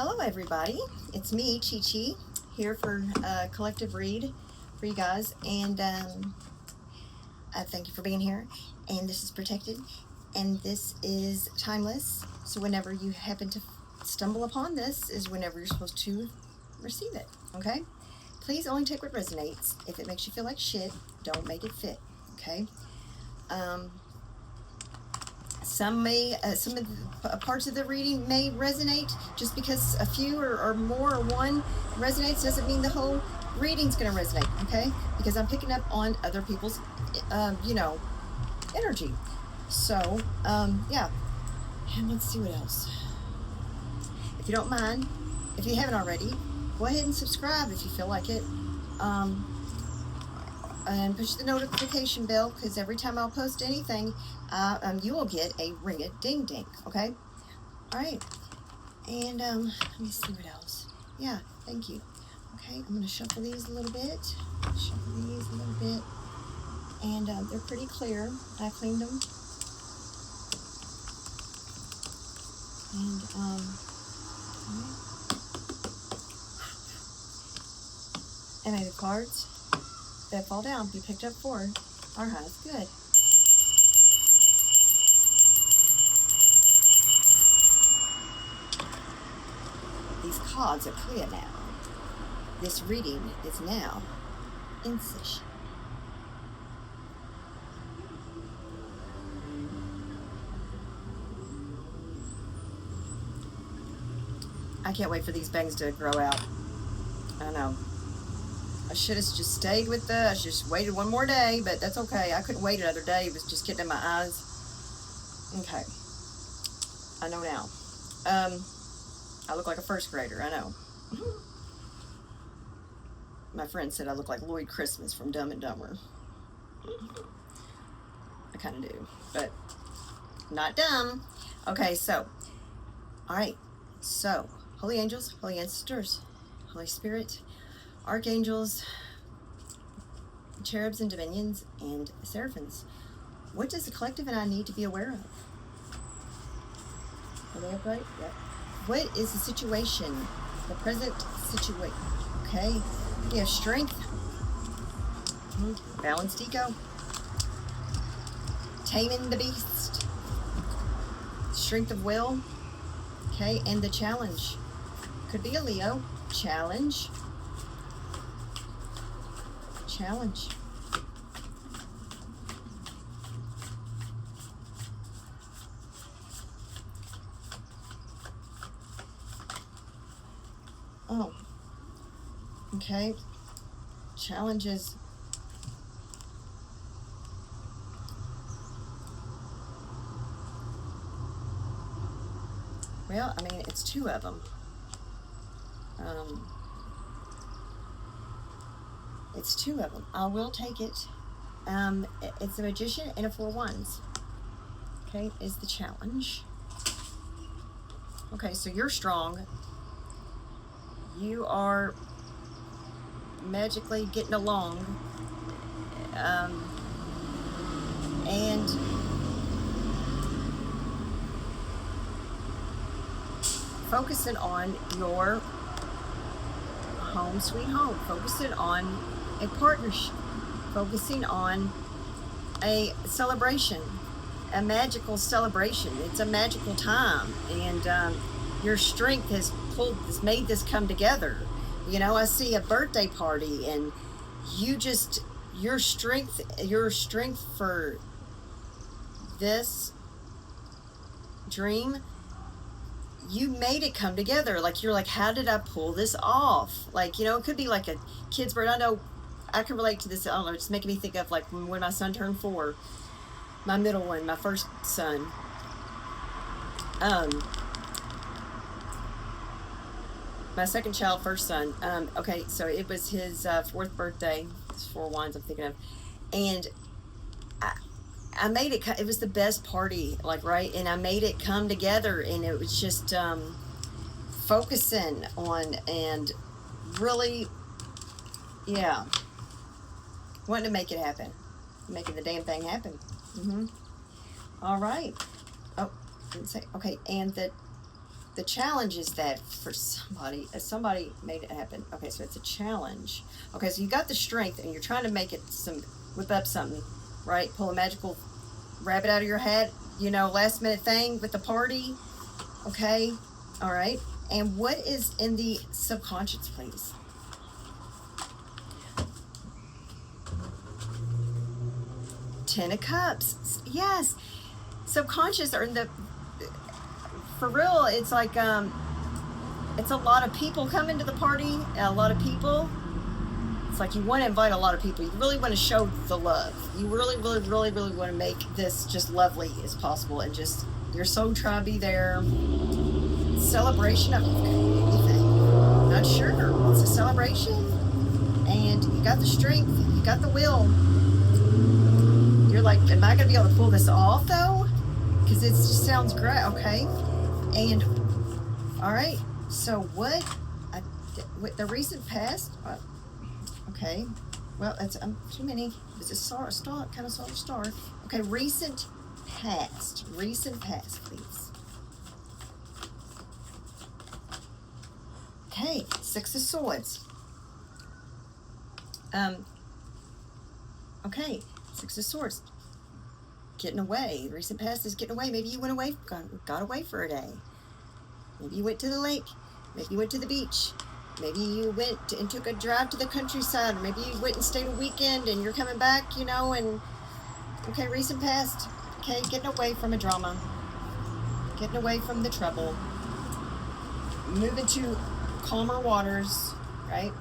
Hello everybody, it's me, Chi Chi, here for a collective read for you guys, and I thank you for being here. And this is protected, and this is timeless, so whenever you happen to stumble upon this is whenever you're supposed to receive it, okay? Please only take what resonates. If it makes you feel like shit, don't make it fit, okay? Some of the parts of the reading may resonate. Just because a few or more or one resonates doesn't mean the whole reading's going to resonate, okay? Because I'm picking up on other people's, energy. So, yeah. And let's see what else. If you don't mind, if you haven't already, go ahead and subscribe if you feel like it. And push the notification bell, because every time I'll post anything, you will get a ring-a-ding-ding, okay? All right, and let me see what else. Yeah, thank you. Okay, I'm going to shuffle these a little bit, and they're pretty clear. I cleaned them, and all right. And may the cards that fall down be picked up for our highest good. These cards are clear now. This reading is now in session. I can't wait for these bangs to grow out. I know. I should have just stayed with I just waited one more day, but that's okay. I couldn't wait another day. It was just getting in my eyes. Okay. I know now. I look like a first grader, I know. My friend said I look like Lloyd Christmas from Dumb and Dumber. I kind of do, but not dumb. Okay, so, all right. So, holy angels, holy ancestors, Holy Spirit, archangels, cherubs and dominions, and seraphims. What does the collective and I need to be aware of? Are they upright? Yep. What is the situation? The present situation. Okay. We have strength. Balanced ego. Taming the beast. Strength of will. Okay. And the challenge. Could be a Leo. Challenge. Challenge. Oh, okay. Challenges. Well, I mean, it's two of them. It's two of them. I will take it. It's a magician and a 4 wands. Okay, is the challenge. Okay, so you're strong. You are magically getting along. And focusing on your home sweet home, focusing on a partnership, focusing on a celebration, a magical celebration. It's a magical time, and your strength has made this come together. You know, I see a birthday party, and your strength for this dream, you made it come together. Like, you're like, how did I pull this off? Like, you know, it could be like a kid's birthday. I know I can relate to this. I don't know, it's making me think of like when my son turned 4, my middle one, my first son. My second child, first son. Okay, so it was his 4th birthday. It's 4 wands I'm thinking of, and I made it. It was the best party, like, right? And I made it come together, and it was just focusing on and really, yeah, wanting to make it happen, making the damn thing happen. All right. Oh, didn't say. Okay, and the the challenge is that for somebody made it happen. Okay, so it's a challenge. Okay, so you got the strength and you're trying to make it whip up something, right? Pull a magical rabbit out of your hat, last minute thing with the party. Okay, all right. And what is in the subconscious, please? Ten of Cups. Yes. Subconscious or for real, it's like it's a lot of people coming to the party, a lot of people. It's like you want to invite a lot of people. You really want to show the love. You really, really, really, really want to make this just lovely as possible, and just your soul tribe be there. Celebration of anything. Not sure. It's a celebration, and you got the strength. You got the will. You're like, am I going to be able to pull this off though? Because it just sounds great. Okay. And all right. So what the recent past? Okay. Well, that's too many. Is it star? Kind of sort of star. Okay. Recent past, please. Okay. Six of Swords. Okay. Six of Swords. Getting away. Recent past is getting away. Maybe you went away, got away for a day. Maybe you went to the lake. Maybe you went to the beach. Maybe you went and took a drive to the countryside. Or maybe you went and stayed a weekend and you're coming back, and okay, recent past. Okay, getting away from a drama. Getting away from the trouble. Moving to calmer waters, right?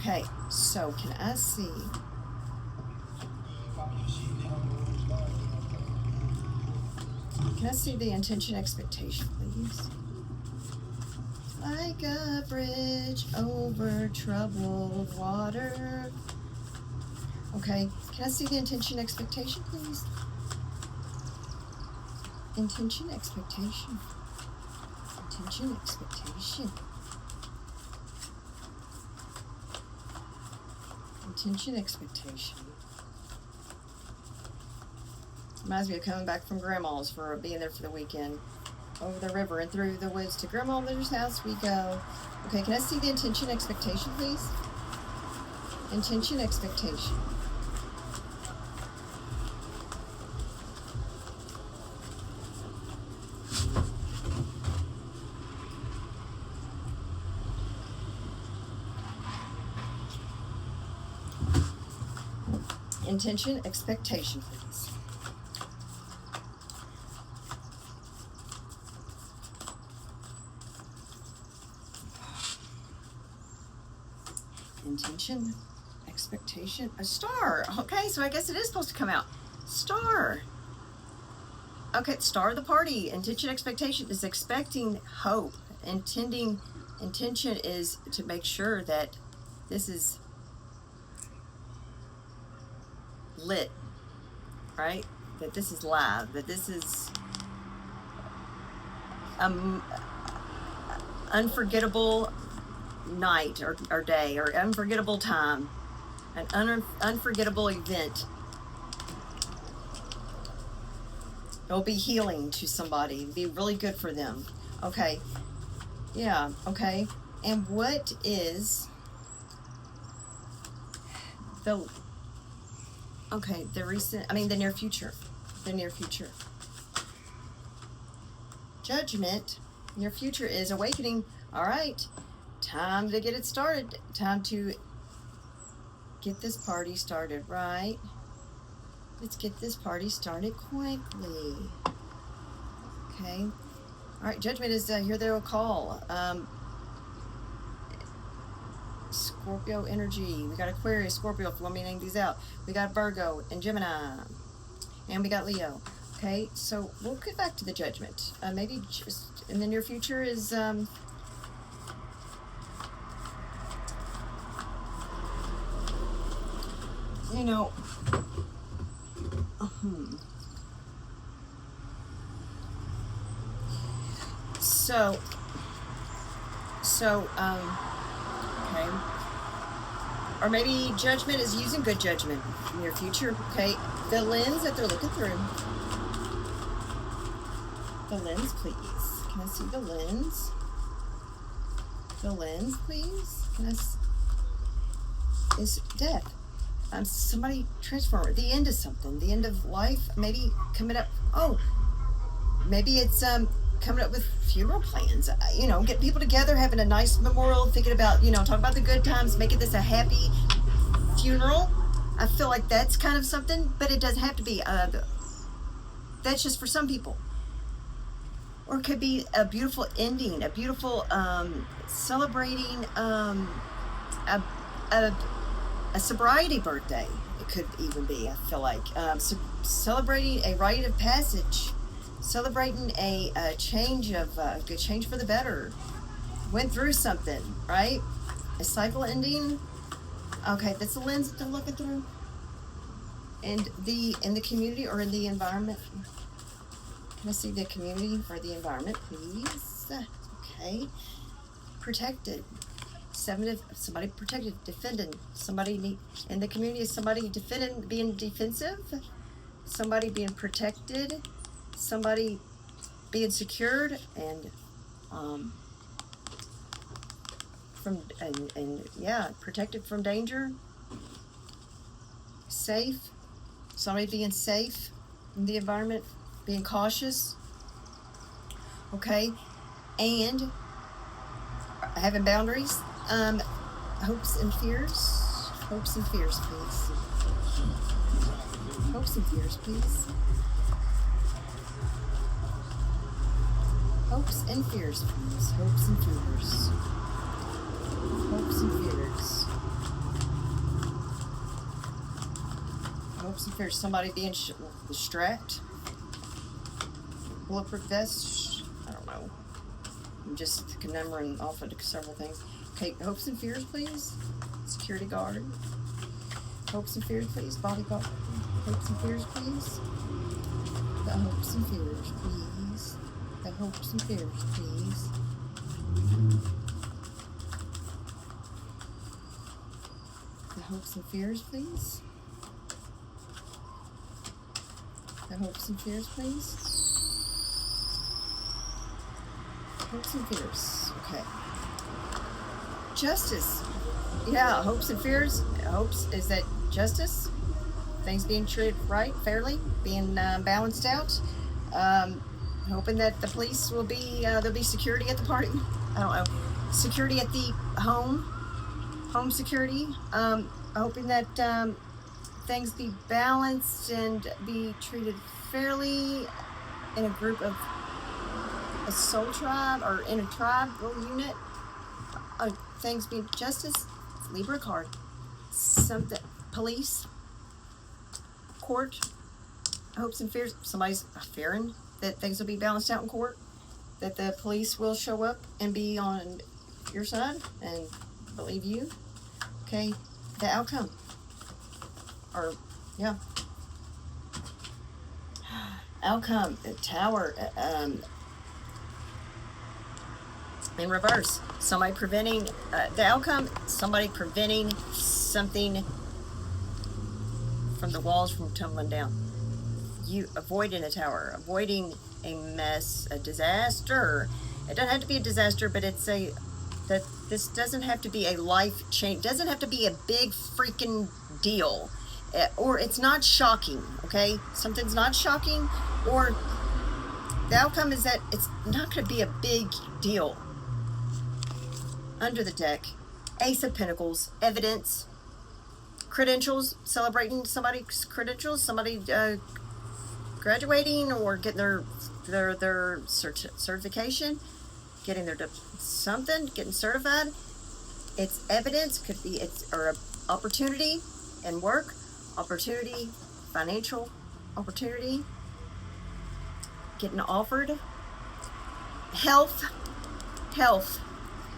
Okay, so can I see? Can I see the intention, expectation, please? Like a bridge over troubled water. Okay, can I see the intention, expectation, please? Intention, expectation. Intention, expectation. Intention, expectation. Reminds me of coming back from Grandma's for being there for the weekend. Over the river and through the woods to Grandmother's house we go. Okay, can I see the intention, expectation, please? Intention, expectation. Intention, expectation, please. Intention, expectation, a star. Okay, so I guess it is supposed to come out. Star. Okay, star of the party. Intention, expectation is expecting hope. Intention is to make sure that this is lit, right? That this is live, that this is unforgettable night or day or unforgettable time, an unforgettable event. It'll be healing to somebody. It'll be really good for them. Okay. Yeah, okay. And what is the near future. The near future. Judgment. Near future is awakening. All right. Time to get it started. Time to get this party started, right? Let's get this party started quickly. Okay. All right. Judgment is here. They will call. Scorpio energy. We got Aquarius, Scorpio, fluminating these out. We got Virgo and Gemini. And we got Leo. Okay, so we'll get back to the judgment. Maybe just in the near future is okay. Or maybe judgment is using good judgment in your future. Okay, the lens that they're looking through. The lens, please. Can I see the lens? The lens, please. Is death. Somebody transform. The end of something. The end of life. Maybe coming up. Oh, maybe it's coming up with funeral plans. Get people together, having a nice memorial, thinking about talk about the good times, making this a happy funeral. I feel like that's kind of something, but it doesn't have to be. That's just for some people. Or it could be a beautiful ending, a beautiful celebrating a sobriety birthday. It could even be, I feel like. Celebrating a rite of passage, celebrating a change for the better. Went through something, right? A cycle ending. Okay, that's the lens that they're looking through. And in the community or in the environment. Can I see the community or the environment, please? Okay. Protected. Somebody protected, defending. Somebody in the community is somebody defending, being defensive. Somebody being protected. Somebody being secured and protected from danger. Safe. Somebody being safe in the environment. Being cautious, okay, and having boundaries, hopes and fears, please. Hopes and fears, please. Hopes and fears. Hopes and fears, please. Hopes and fears. Hopes and fears. Hopes and fears. Somebody being distracted. Bulletproof vest, I don't know. I'm just numbering off of several things. Okay, hopes and fears, please. Security guard. Hopes and fears, please. Bodyguard. Hopes and fears, please. The hopes and fears, please. The hopes and fears, please. The hopes and fears, please. The hopes and fears, please. Hopes and fears. Okay. Justice. Yeah, hopes and fears. Hopes is that justice, things being treated right, fairly, being balanced out. Hoping that the police will be, there'll be security at the party. I don't know. Security at the home security. Hoping that things be balanced and be treated fairly in a group of a soul tribe or in a tribe or unit. Things be justice, Libra card. Something, police, court, hopes and fears. Somebody's fearing that things will be balanced out in court, that the police will show up and be on your side and believe you. Okay, the outcome. Or, yeah. Outcome, the tower, in reverse. Somebody preventing, the outcome, somebody preventing something from the walls from tumbling down. You avoiding a tower, avoiding a mess, a disaster. It doesn't have to be a disaster, but it's that this doesn't have to be a life change, doesn't have to be a big freaking deal. Or it's not shocking, okay? Something's not shocking, or the outcome is that it's not going to be a big deal. Under the deck, Ace of Pentacles, evidence, credentials, celebrating somebody's credentials, somebody graduating or getting their certification, getting their something, getting certified. It's evidence, could be or a opportunity and work. Opportunity, financial opportunity, getting offered. Health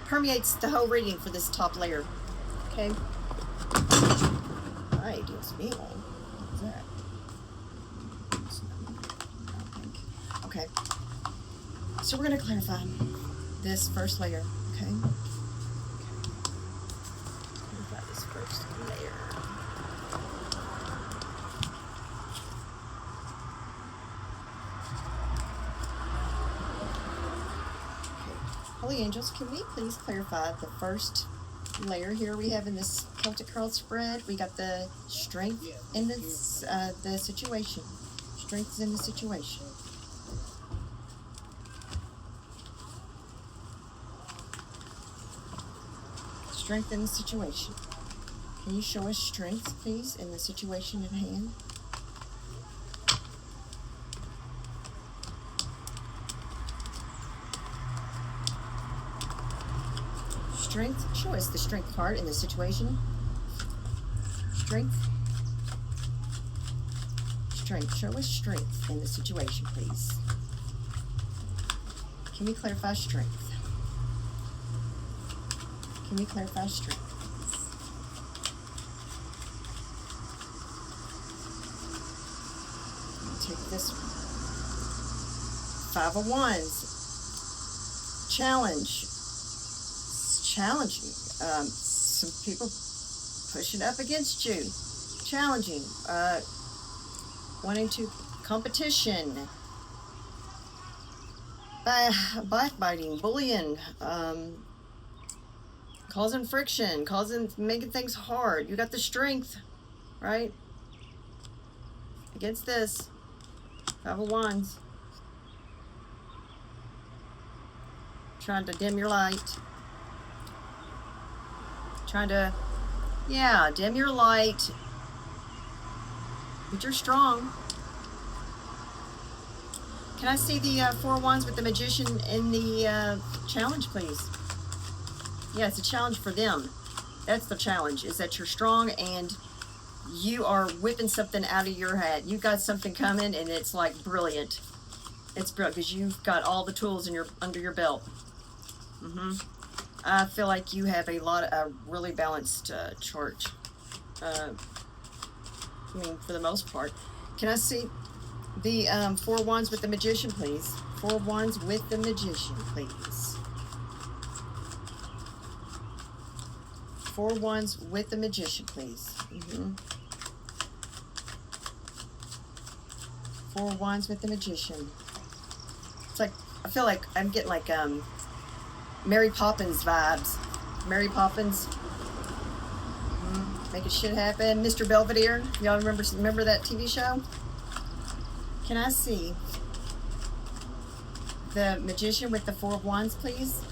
permeates the whole reading for this top layer. Okay. Alright, deals me on. What's that? I think. Okay. So we're going to clarify this first layer. Okay. Clarify this first layer. Holy angels, can we please clarify the first layer here we have in this Celtic card spread? We got the strength in this, the situation. Strength is in the situation. Strength in the situation. Can you show us strength, please, in the situation at hand? Strength. Show us the strength card in the situation. Strength. Strength. Show us strength in the situation, please. Can we clarify strength? Can we clarify strength? Take this one. Five of Wands. Challenge. Challenging. Some people pushing up against you. Challenging. Wanting to competition. Backbiting. Bullying. Causing friction. Making things hard. You got the strength. Right? Against this. Five of Wands. Trying to dim your light. Trying to, yeah, dim your light. But you're strong. Can I see the Four of Wands with the Magician in the challenge, please? Yeah, it's a challenge for them. That's the challenge, is that you're strong and you are whipping something out of your head. You got something coming and it's like brilliant. It's brilliant because you've got all the tools in under your belt. I feel like you have a really balanced chart. I mean, for the most part. Can I see the Four of Wands with the Magician, please? Four of Wands with the Magician, please. Four of Wands with the Magician, please. Four of Wands with the Magician. It's like, I feel like I'm getting like Mary Poppins vibes. Mary Poppins. Making shit happen. Mr. Belvedere. Y'all remember that TV show? Can I see the Magician with the Four of Wands, please?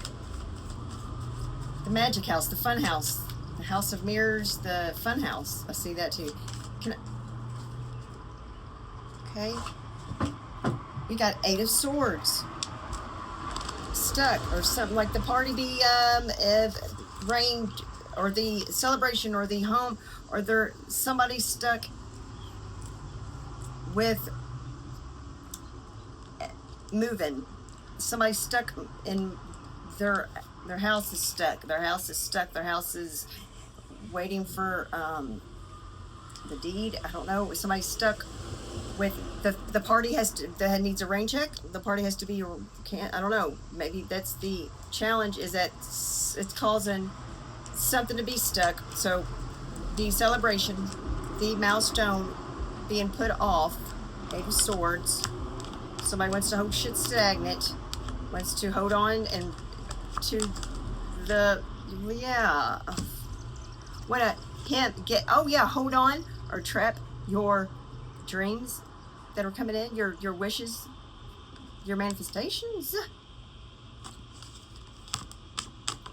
The Magic House, the Fun House. The House of Mirrors, the Fun House. I see that too. Okay. We got Eight of Swords. Stuck, or something like the party be rain, or the celebration, or the home, or somebody stuck with moving. Somebody stuck in their house is stuck. Their house is stuck. Their house is waiting for the deed. I don't know. Somebody stuck with the party that needs a rain check. The party has to be I don't know. Maybe that's the challenge, is that it's causing something to be stuck. So the celebration, the milestone being put off. Eight of Swords. Somebody wants to hold shit stagnant. Wants to hold on and to the, yeah. Want to hold on or trap your dreams that are coming in, your wishes, your manifestations.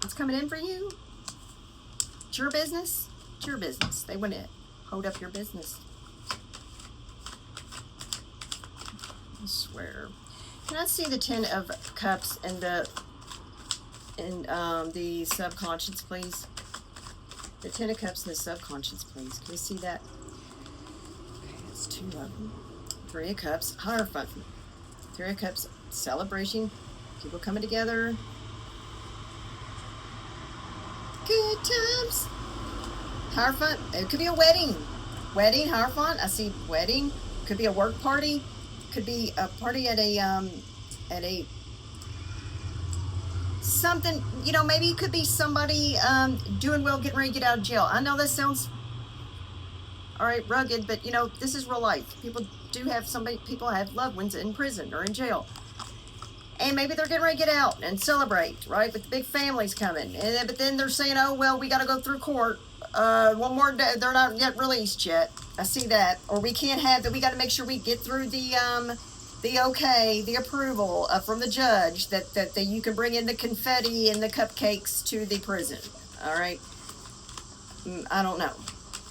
It's coming in for you. It's your business. It's your business. They want to hold up your business. I swear. Can I see the Ten of Cups and the subconscious, please? The Ten of Cups and the subconscious, please. Can we see that? Okay, that's two of them. Three of Cups, Hierophant. Three of Cups, celebration. People coming together. Good times. Hierophant. It could be a wedding. Wedding, Hierophant. I see wedding. Could be a work party. Could be a party at a something, you know, maybe it could be somebody doing well, getting ready to get out of jail. I know that sounds all right, rugged, but you know, this is real life. People have loved ones in prison or in jail. And maybe they're getting ready to get out and celebrate, right? With the big families coming. But then they're saying, oh, well, we got to go through court. One more day. They're not yet released yet. I see that. Or we can't have that. We got to make sure we get through the okay, the approval from the judge that you can bring in the confetti and the cupcakes to the prison. All right. I don't know.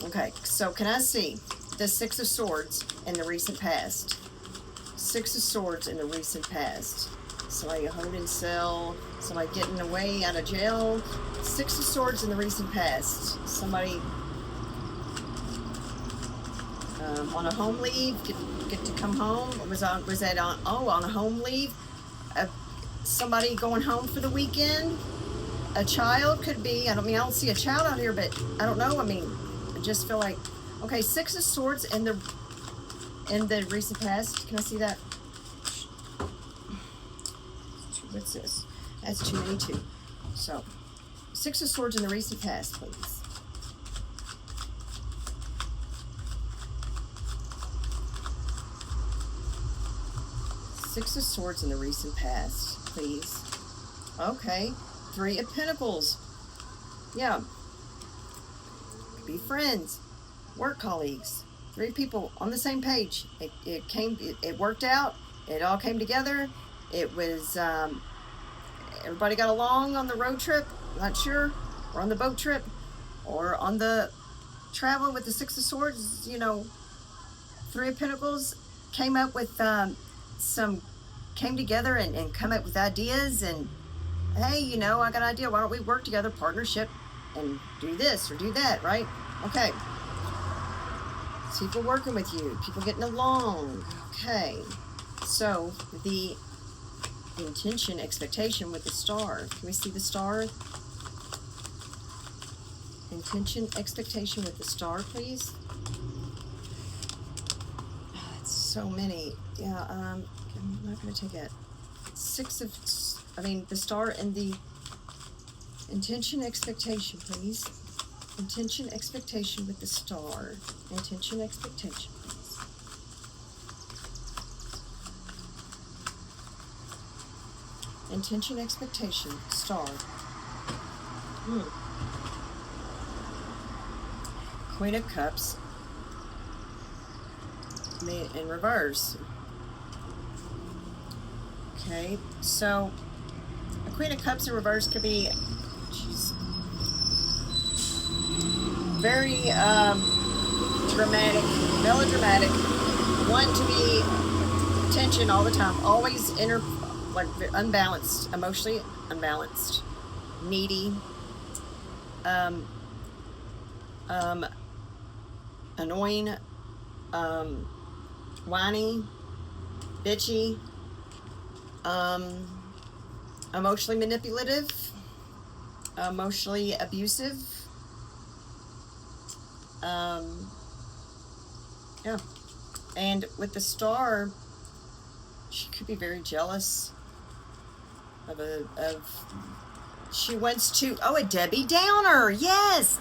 Okay, so can I see the Six of Swords in the recent past? Six of Swords in the recent past. Somebody holding cell, somebody getting away out of jail. Six of Swords in the recent past. Somebody on a home leave, get to come home. Was that on a home leave? Somebody going home for the weekend. A child could be. I don't see a child out here, but I don't know. I mean, I just feel like, okay, Six of Swords in the recent past. Can I see that? What's this? That's 282. So, Six of Swords in the recent past, please. Six of Swords in the recent past, please. Okay. Three of Pentacles. Yeah. Could be friends, work colleagues, three people on the same page. It worked out. It all came together. It was, everybody got along on the road trip. Not sure. Or on the boat trip. Or on the traveling with the Six of Swords. You know, Three of Pentacles came up with came together and come up with ideas and, hey, you know, I got an idea. Why don't we work together, partnership, and do this or do that, right? Okay. People working with you. People getting along. Okay. So, the intention, expectation with the star. Can we see the star? Intention, expectation with the star, please. Oh, that's so many. Yeah, I'm not going to take it. The star and the intention, expectation, please. Intention, expectation with the star. Intention, expectation, please. Intention, expectation, star. Queen of Cups. In reverse. Okay, so a Queen of Cups in reverse could be, very dramatic, melodramatic, want to be tension all the time, always unbalanced, emotionally unbalanced, needy, annoying, whiny, bitchy, emotionally manipulative, emotionally abusive. Yeah. And with the star, she could be very jealous she wants to, a Debbie Downer. Yes.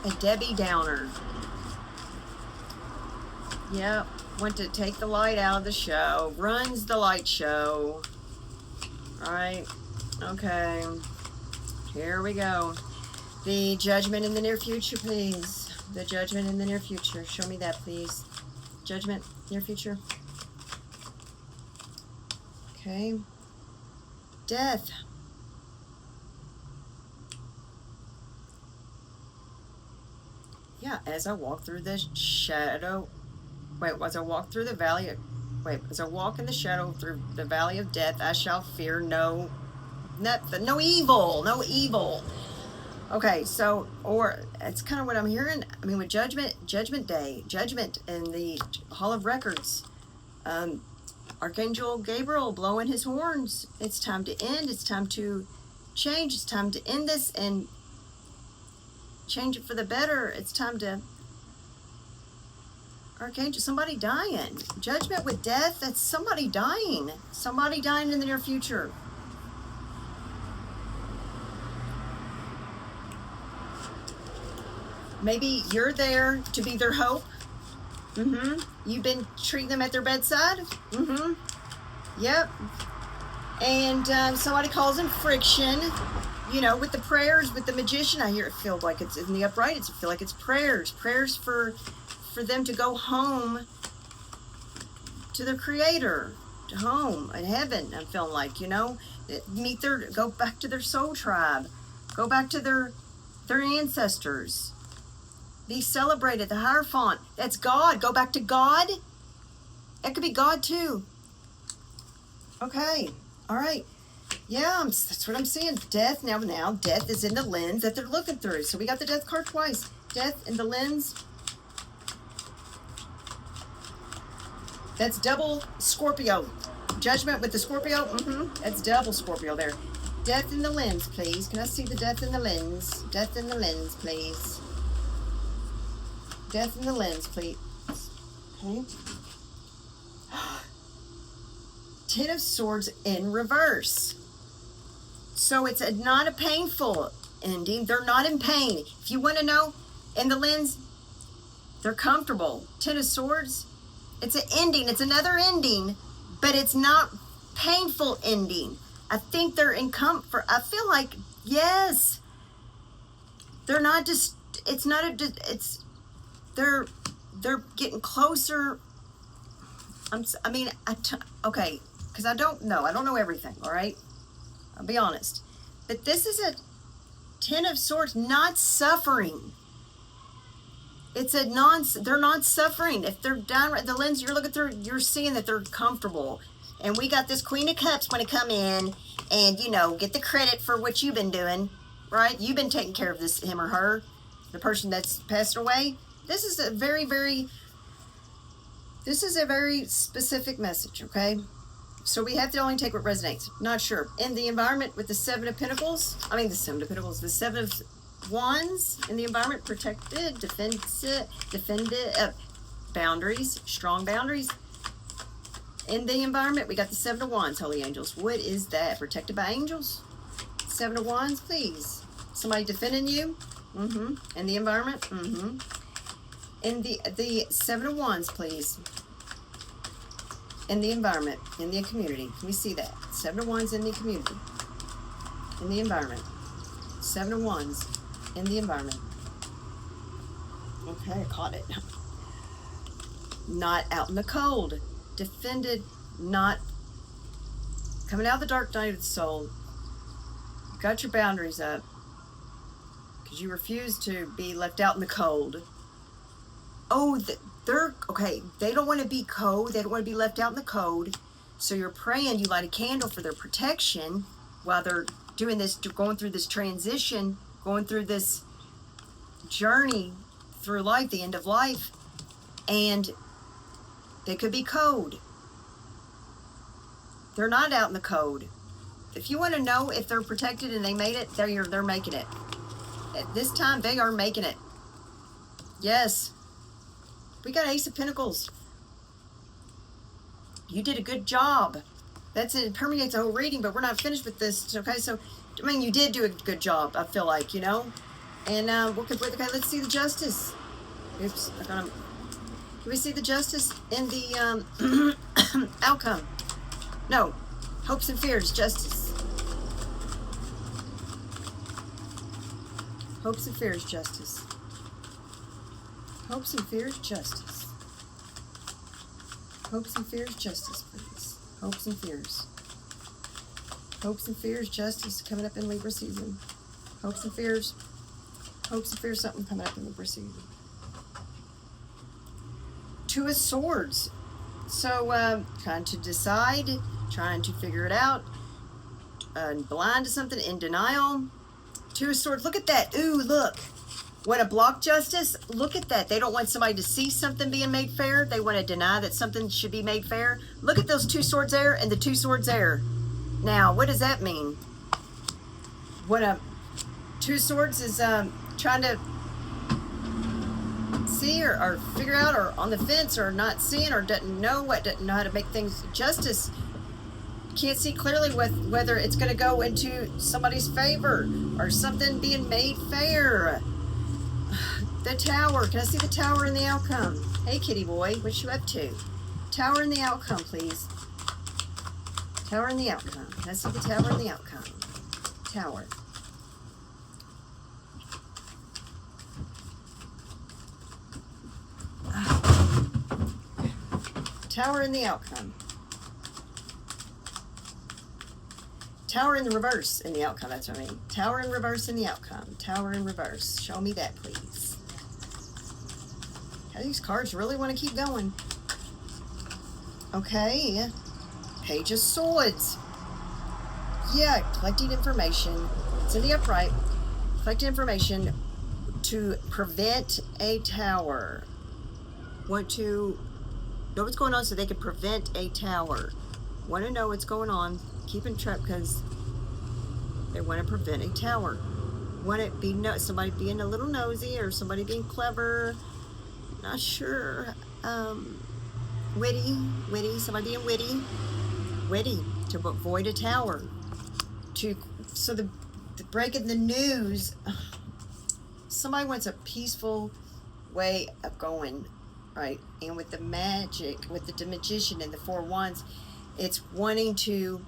A Debbie Downer. Yep. Want to take the light out of the show. Runs the light show. All right. Okay. Here we go. The Judgment in the near future, please. The Judgment in the near future. Show me that, please. Judgment, near future. Okay. Death. Yeah, as I walk through the shadow. As I walk through the valley. As I walk in the shadow through the valley of death, I shall fear no evil. No evil. Okay, so, or it's kind of what I'm hearing. I mean, with Judgment Day, Judgment in the Hall of Records, Archangel Gabriel blowing his horns. It's time to end. It's time to change. It's time to end this and change it for the better. It's time to, Archangel, somebody dying. Judgment with death, that's somebody dying. Somebody dying in the near future. Maybe you're there to be their hope. You've been treating them at their bedside. Yep. And somebody calls in friction, you know, with the prayers, with the magician. I hear it feel like it's in the upright. It's feel like it's prayers for them to go home to their creator, to home in heaven. I'm feeling like, you know, go back to their soul tribe, go back to their ancestors, be celebrated. The Hierophant, that's God. Go back to God. That could be God too. Okay, all right. Yeah, that's what I'm seeing. Death, now death is in the lens that they're looking through. So we got the death card twice. Death in the lens. That's double Scorpio. Judgment with the Scorpio. That's double Scorpio there. Death in the lens, please. Can I see the death in the lens? Death in the lens, please. Death in the lens, please. Okay. Ten of Swords in reverse. So it's not a painful ending. They're not in pain. If you want to know, in the lens, they're comfortable. Ten of Swords, it's an ending. It's another ending, but it's not painful ending. I think they're in comfort. I feel like, yes, they're not just, it's not a, it's, they're getting closer. Okay, because I don't know everything, all right? I'll be honest. But this is a Ten of Swords, not suffering. It's they're not suffering. If they're down the lens you're looking through, you're seeing that they're comfortable. And we got this Queen of Cups want to come in and, you know, get the credit for what you've been doing, right? You've been taking care of this, him or her, the person that's passed away. This is a very, very specific message, okay? So we have to only take what resonates. Not sure. In the environment with the the Seven of Wands in the environment, protected, defended, boundaries, strong boundaries. In the environment, we got the Seven of Wands, Holy Angels. What is that? Protected by angels? Seven of Wands, please. Somebody defending you? In the environment? In the Seven of Wands, please. In the environment, in the community. Can we see that? Seven of Wands in the community. In the environment. Seven of Wands in the environment. Okay, I caught it. Not out in the cold. Defended, not coming out of the dark night of the soul. You got your boundaries up because you refuse to be left out in the cold. Oh, they're okay. They don't want to be cold. They don't want to be left out in the cold. So you're praying. You light a candle for their protection while they're doing this, going through this transition, going through this journey through life, the end of life, and they could be cold. They're not out in the cold. If you want to know if they're protected and they made it, they're making it. At this time, they are making it. Yes. We got Ace of Pentacles. You did a good job. That's it. It permeates the whole reading, but we're not finished with this. Okay, so, I mean, you did do a good job, I feel like, you know? And we'll complete. Okay, let's see the Justice. Oops, can we see the Justice in the outcome? No. Hopes and fears, Justice. Hopes and fears, Justice. Hopes and fears, Justice. Hopes and fears, Justice, please. Hopes and fears. Hopes and fears, Justice, coming up in Libra season. Hopes and fears, something coming up in Libra season. Two of Swords. So, trying to decide, trying to figure it out, blind to something, in denial. Two of Swords, look at that. Ooh, look. Want to block justice? Look at that. They don't want somebody to see something being made fair. They want to deny that something should be made fair. Look at those two swords there and the two swords there. Now, what does that mean? What two swords is trying to see or figure out, or on the fence, or not seeing, or doesn't know how to make things justice. Can't see clearly whether it's going to go into somebody's favor or something being made fair. The Tower. Can I see the Tower in the outcome? Hey, kitty boy, what you up to? Tower in the outcome, please. Tower in the outcome. Can Let's see the tower and the outcome. Tower. Tower and the outcome. Tower in the reverse in the outcome, that's what I mean. Tower in reverse in the outcome. Tower in reverse. Show me that, please. These cards really want to keep going. Okay. Page of Swords. Yeah, collecting information. It's in the upright. Collecting information to prevent a tower. Want to know what's going on so they can prevent a tower. Want to know what's going on. Keeping track because they want to prevent a tower. Want it be somebody being a little nosy or somebody being clever. Not sure. Witty, somebody being witty to avoid a tower. So the breaking the news. Somebody wants a peaceful way of going, right? And with the magic, with the magician and the 4 wands, it's wanting to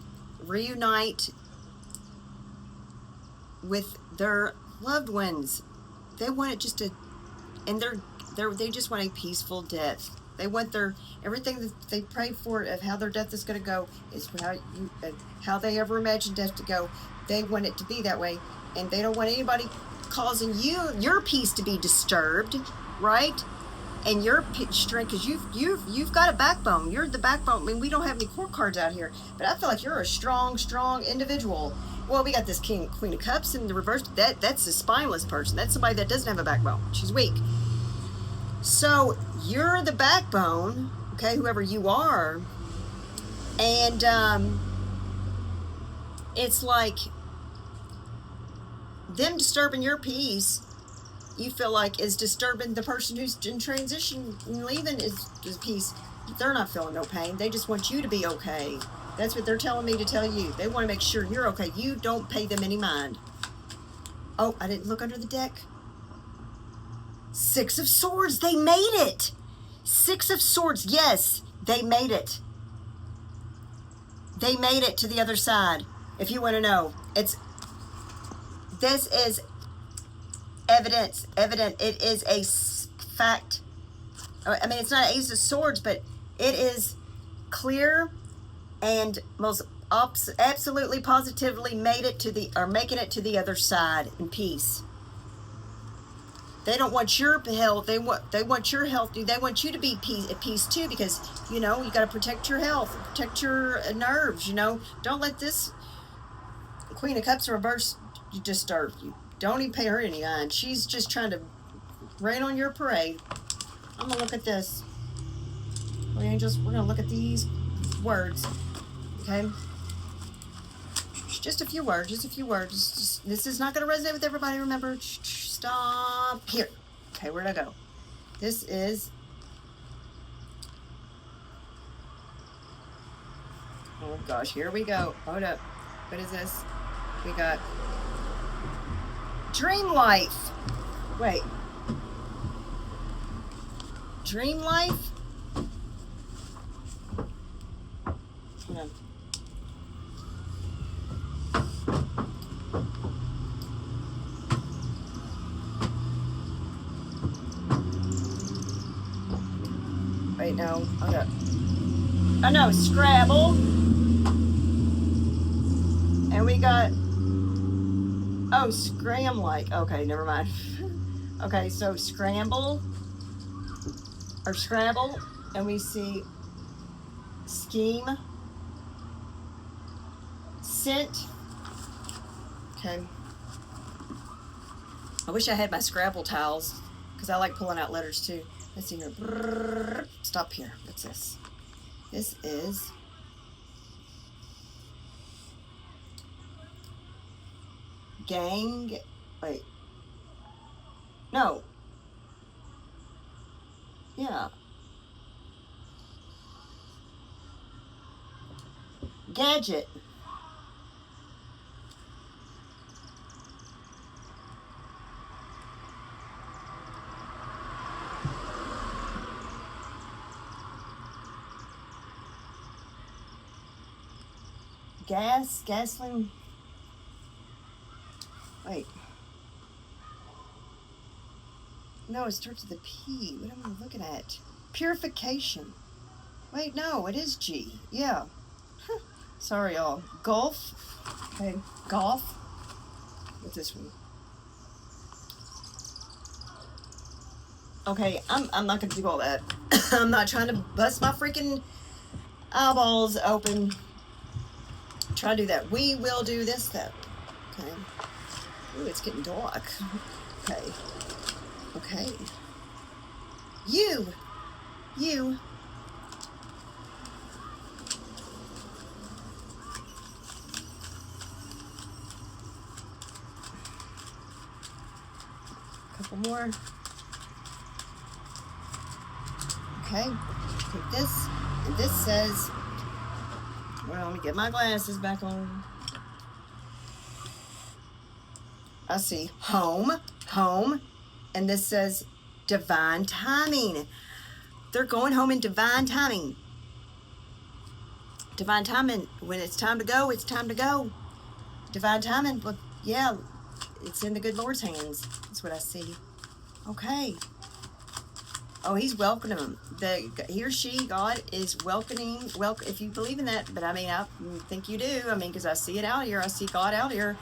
reunite with their loved ones. They want it just to, and they just want a peaceful death. They want everything that they pray for of how their death is going to go is how they ever imagined death to go. They want it to be that way, and they don't want anybody causing your peace to be disturbed, right? And your strength, because you've got a backbone. You're the backbone. I mean, we don't have any court cards out here, but I feel like you're a strong individual. Well, we got this Queen of Cups in the reverse. That's a spineless person. That's somebody that doesn't have a backbone. She's weak. So you're the backbone, okay, whoever you are, and it's like them disturbing your peace. You feel like is disturbing the person who's in transition and leaving is peace. They're not feeling no pain. They just want you to be okay. That's what they're telling me to tell you. They want to make sure you're okay. You don't pay them any mind. Oh, I didn't look under the deck. 6 of Swords. They made it. 6 of Swords. Yes, they made it. They made it to the other side. If you want to know, this is evident. It is a fact. I mean, it's not Ace of Swords, but it is clear and most absolutely positively making it to the other side in peace. They don't want your health. They want your health. They want you to be at peace too, because you got to protect your health, protect your nerves. Don't let this Queen of Cups reverse disturb you. Don't even pay her any mind. She's just trying to rain on your parade. I'm gonna look at this. We're gonna look at these words. Okay. Just a few words. This is not gonna resonate with everybody. Remember. Stop here. Okay, where'd I go? This is. Oh gosh, here we go. Hold up. What is this? We got Dream Life. Wait. Dream Life? Hold on. Wait, no. Hold up. Oh no, Scrabble. And we got, oh, Scram-like. Okay, never mind. Okay, so Scramble, or Scrabble, and we see Scheme, Scent. Okay. I wish I had my Scrabble tiles, because I like pulling out letters too. Let's see here. Stop here. What's this? This is gang. Wait. No. Yeah. Gadget. gasoline. Wait. No, it starts with a P. What am I looking at? Purification. Wait, no, it is G. Yeah. Huh. Sorry, y'all. Golf. Okay, golf. What's this one? Okay, I'm not gonna do all that. I'm not trying to bust my freaking eyeballs open. Try to do that. We will do this though. Okay. Ooh, it's getting dark. Okay. Okay. You. Couple more. Okay. Take this. And this says, well, let me get my glasses back on. I see home, and this says divine timing. They're going home in divine timing. Divine timing. When it's time to go, it's time to go. Divine timing. Look, yeah, it's in the good Lord's hands. That's what I see. Okay. Oh, he's welcoming them. He or she, God, is welcoming. If you believe in that, but I mean, I think you do. I mean, because I see it out here. I see God out here.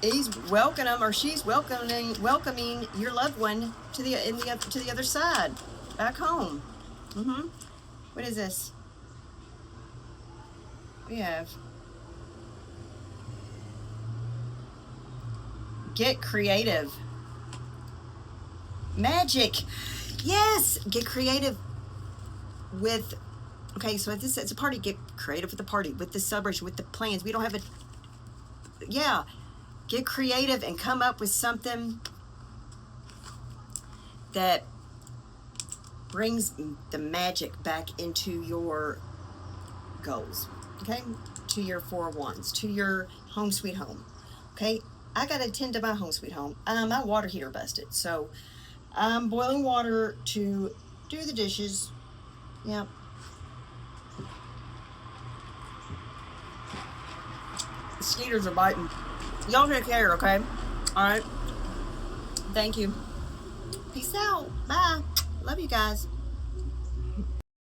He's welcoming them, or she's welcoming your loved one to the other side, back home. What is this? We have get creative. Magic. Yes, get creative with. Okay, so it's a party. Get creative with the party, with the celebration, with the plans. We don't have a. Yeah. Get creative and come up with something that brings the magic back into your goals, okay? To your 4 wands, to your home sweet home, okay? I got to tend to my home sweet home. My water heater busted, so I'm boiling water to do the dishes. Yep. Mosquitoes are biting. Y'all take care, okay? All right. Thank you. Peace out. Bye. Love you guys.